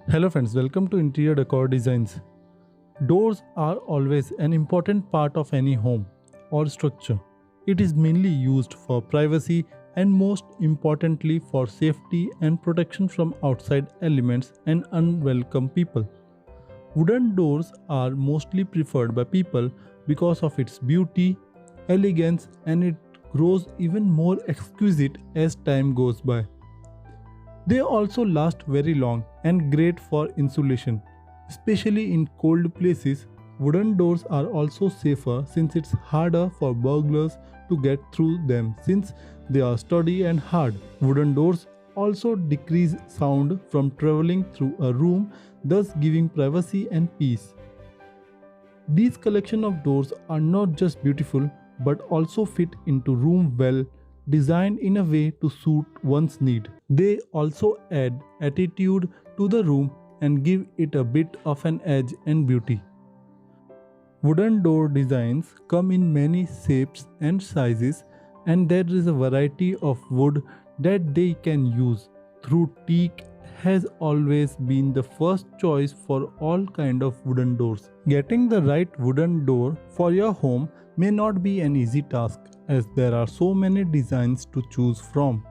Hello friends, welcome to Interior Decor Designs. Doors are always an important part of any home or structure. It is mainly used for privacy and most importantly for safety and protection from outside elements and unwelcome people. Wooden doors are mostly preferred by people because of its beauty, elegance, and it grows even more exquisite as time goes by. They also last very long and great for insulation. Especially in cold places, wooden doors are also safer since it's harder for burglars to get through them since they are sturdy and hard. Wooden doors also decrease sound from traveling through a room, thus giving privacy and peace. These collection of doors are not just beautiful but also fit into room well, designed in a way to suit one's need. They also add attitude to the room and give it a bit of an edge and beauty. Wooden door designs come in many shapes and sizes, and there is a variety of wood that they can use. Through teak has always been the first choice for all kind of wooden doors. Getting the right wooden door for your home may not be an easy task as there are so many designs to choose from,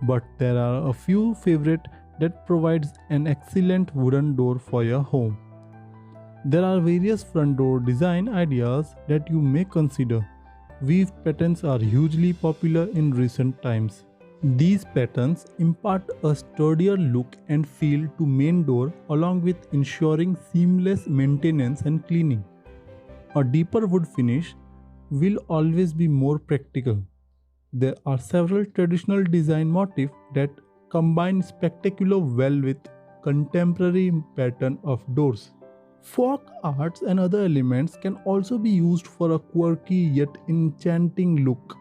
but there are a few favorite that provides an excellent wooden door for your home. There are various front door design ideas that you may consider. Weave patterns are hugely popular in recent times. These patterns impart a sturdier look and feel to main door along with ensuring seamless maintenance and cleaning. A deeper wood finish will always be more practical. There are several traditional design motifs that combine spectacular well with contemporary pattern of doors. Folk arts and other elements can also be used for a quirky yet enchanting look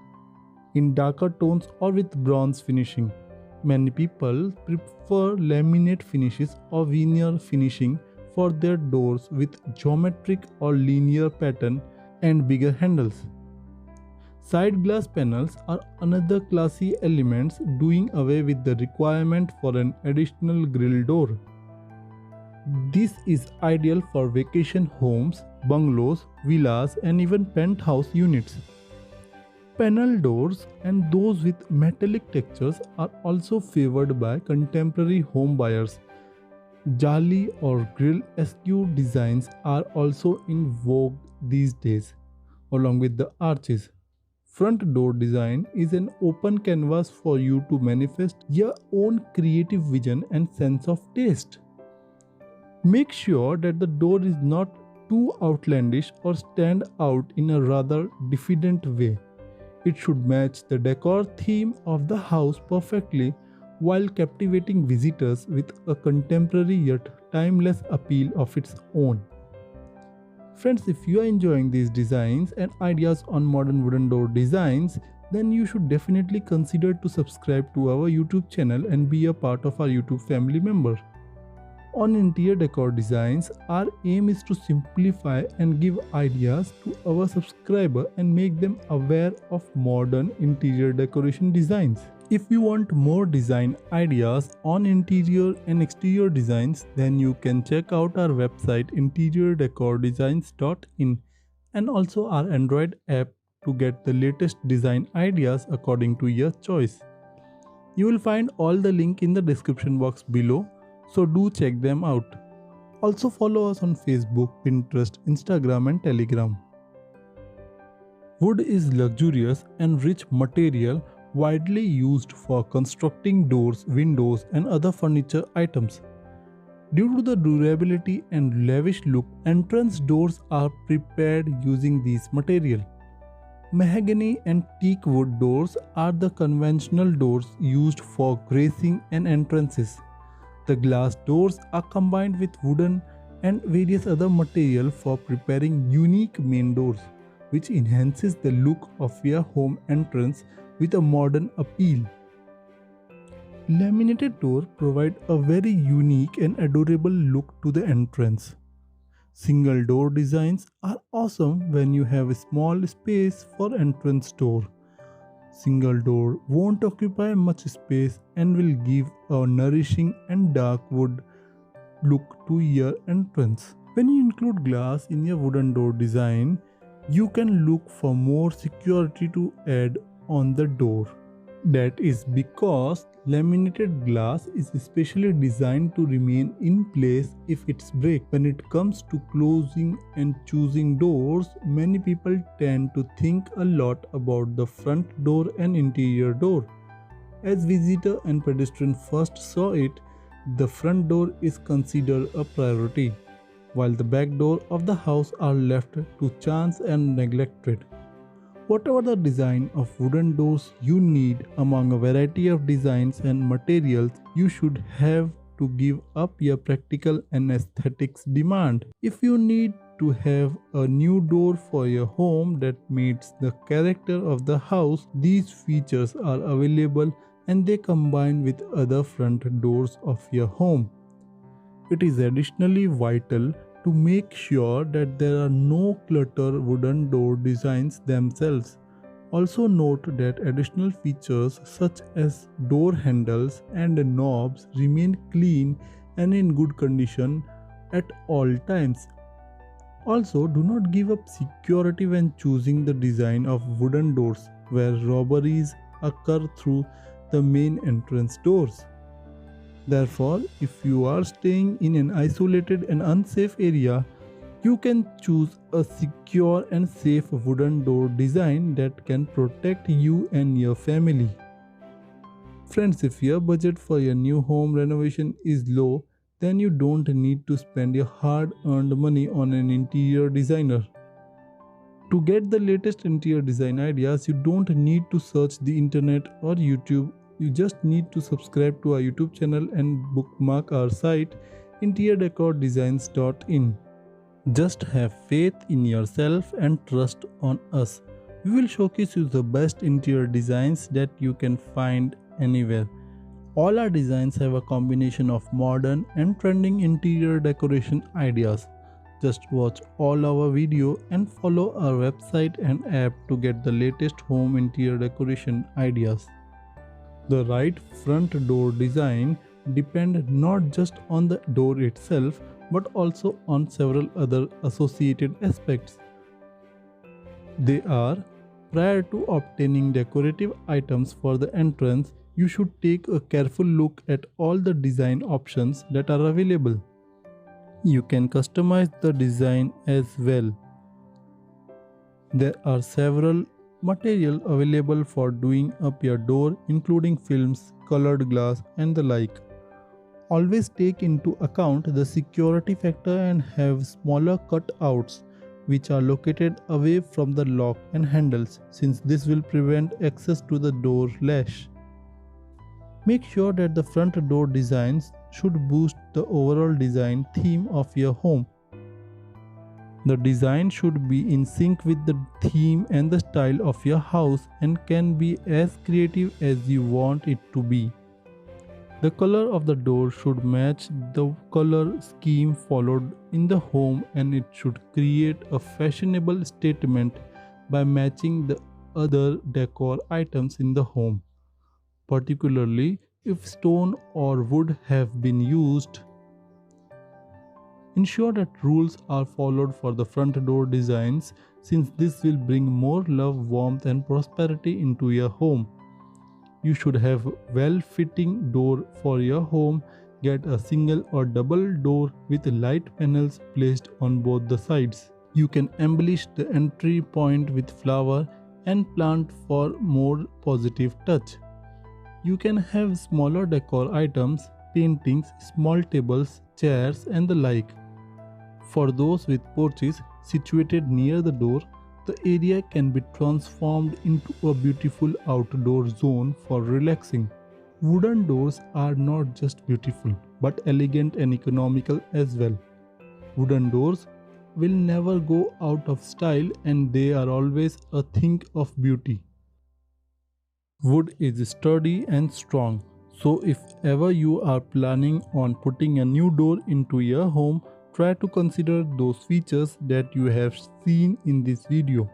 in darker tones or with bronze finishing. Many people prefer laminate finishes or veneer finishing for their doors with geometric or linear pattern and bigger handles. Side glass panels are another classy element, doing away with the requirement for an additional grill door. This is ideal for vacation homes, bungalows, villas, and even penthouse units. Panel doors and those with metallic textures are also favored by contemporary home buyers. Jali or grill-esque designs are also in vogue these days, along with the arches. Front door design is an open canvas for you to manifest your own creative vision and sense of taste. Make sure that the door is not too outlandish or stand out in a rather diffident way. It should match the decor theme of the house perfectly while captivating visitors with a contemporary yet timeless appeal of its own. Friends, if you are enjoying these designs and ideas on modern wooden door designs, then you should definitely consider to subscribe to our YouTube channel and be a part of our YouTube family member. On Interior Decor Designs, our aim is to simplify and give ideas to our subscriber and make them aware of modern interior decoration designs. If you want more design ideas on interior and exterior designs, then you can check out our website interiordecordesigns.in and also our Android app to get the latest design ideas according to your choice. You will find all the link in the description box below, so do check them out. Also follow us on Facebook, Pinterest, Instagram and Telegram. Wood is luxurious and rich material widely used for constructing doors, windows and other furniture items. Due to the durability and lavish look, entrance doors are prepared using these material. Mahogany and teak wood doors are the conventional doors used for gracing and entrances. The glass doors are combined with wooden and various other material for preparing unique main doors, which enhances the look of your home entrance with a modern appeal. Laminated doors provide a very unique and adorable look to the entrance. Single door designs are awesome when you have a small space for entrance door. Single door won't occupy much space and will give a nourishing and dark wood look to your entrance. When you include glass in your wooden door design, you can look for more security to add on the door. That is because laminated glass is specially designed to remain in place if it's break. When it comes to closing and choosing doors, many people tend to think a lot about the front door and interior door. As visitor and pedestrian first saw it, the front door is considered a priority, while the back door of the house are left to chance and neglected. Whatever the design of wooden doors you need among a variety of designs and materials, you should have to give up your practical and aesthetics demand. If you need to have a new door for your home that meets the character of the house, these features are available and they combine with other front doors of your home. It is additionally vital to make sure that there are no clutter wooden door designs themselves. Also note that additional features such as door handles and knobs remain clean and in good condition at all times. Also, do not give up security when choosing the design of wooden doors where robberies occur through the main entrance doors. Therefore, if you are staying in an isolated and unsafe area, you can choose a secure and safe wooden door design that can protect you and your family. Friends, if your budget for your new home renovation is low, then you don't need to spend your hard-earned money on an interior designer. To get the latest interior design ideas, you don't need to search the internet or YouTube. You just need to subscribe to our YouTube channel and bookmark our site interiordecordesigns.in. Just have faith in yourself and trust on us. We will showcase you the best interior designs that you can find anywhere. All our designs have a combination of modern and trending interior decoration ideas. Just watch all our video and follow our website and app to get the latest home interior decoration ideas. The right front door design depends not just on the door itself but also on several other associated aspects. They are: prior to obtaining decorative items for the entrance, you should take a careful look at all the design options that are available. You can customize the design as well. There are several material available for doing up your door, including films, colored glass and the like. Always take into account the security factor and have smaller cutouts which are located away from the lock and handles, since this will prevent access to the door latch. Make sure that the front door designs should boost the overall design theme of your home. The design should be in sync with the theme and the style of your house and can be as creative as you want it to be. The color of the door should match the color scheme followed in the home, and it should create a fashionable statement by matching the other decor items in the home, particularly if stone or wood have been used. Ensure that rules are followed for the front door designs, since this will bring more love, warmth and prosperity into your home. You should have well-fitting door for your home. Get a single or double door with light panels placed on both the sides. You can embellish the entry point with flower and plant for more positive touch. You can have smaller decor items, paintings, small tables, chairs and the like. For those with porches situated near the door, the area can be transformed into a beautiful outdoor zone for relaxing. Wooden doors are not just beautiful, but elegant and economical as well. Wooden doors will never go out of style, and they are always a thing of beauty. Wood is sturdy and strong, so if ever you are planning on putting a new door into your home, try to consider those features that you have seen in this video.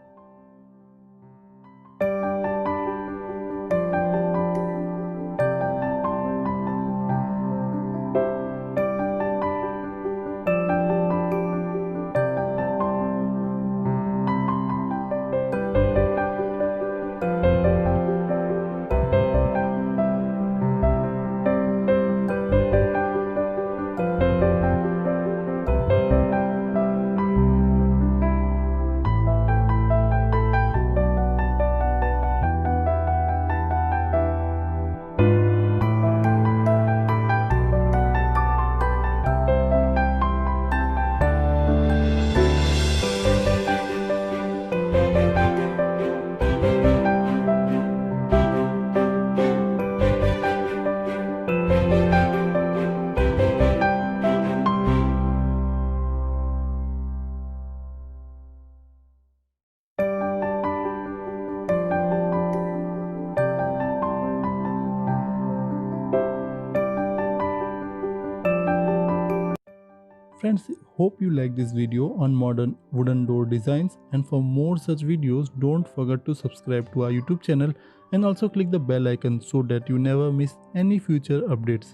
friends, hope you like this video on modern wooden door designs, and for more such videos don't forget to subscribe to our YouTube channel and also click the bell icon so that you never miss any future updates.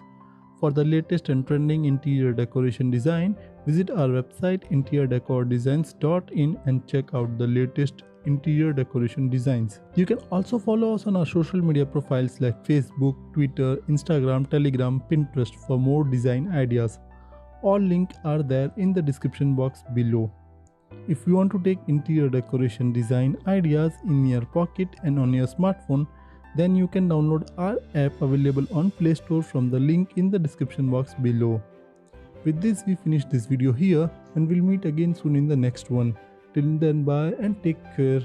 For the latest and trending interior decoration design, visit our website interiordecordesigns.in and check out the latest interior decoration designs. You can also follow us on our social media profiles like Facebook, Twitter, Instagram, Telegram, Pinterest for more design ideas. All links are there in the description box below. If you want to take interior decoration design ideas in your pocket and on your smartphone, then you can download our app available on Play Store from the link in the description box below. With this, we finish this video here and we'll meet again soon in the next one. Till then, bye and take care.